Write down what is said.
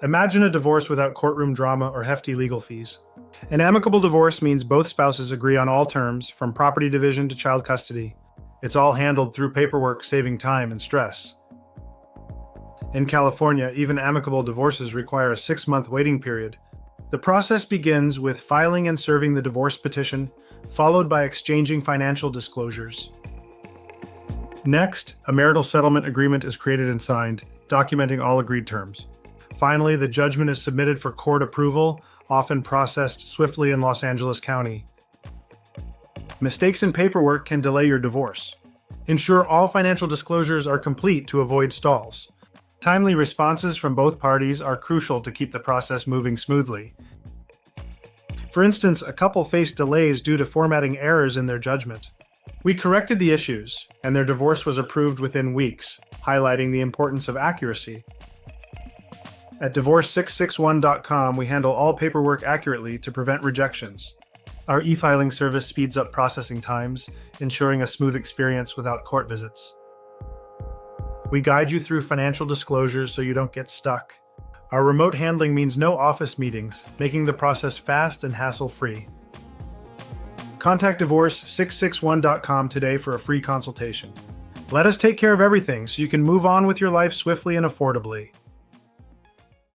Imagine a divorce without courtroom drama or hefty legal fees. An amicable divorce means both spouses agree on all terms, from property division to child custody. It's all handled through paperwork, saving time and stress. In California, even amicable divorces require a 6-month waiting period. The process begins with filing and serving the divorce petition, followed by exchanging financial disclosures. Next, a marital settlement agreement is created and signed, documenting all agreed terms. Finally, the judgment is submitted for court approval, often processed swiftly in Los Angeles County. Mistakes in paperwork can delay your divorce. Ensure all financial disclosures are complete to avoid stalls. Timely responses from both parties are crucial to keep the process moving smoothly. For instance, a couple faced delays due to formatting errors in their judgment. We corrected the issues, and their divorce was approved within weeks, highlighting the importance of accuracy. At divorce661.com, we handle all paperwork accurately to prevent rejections. Our e-filing service speeds up processing times, ensuring a smooth experience without court visits. We guide you through financial disclosures so you don't get stuck. Our remote handling means no office meetings, making the process fast and hassle-free. Contact divorce661.com today for a free consultation. Let us take care of everything so you can move on with your life swiftly and affordably.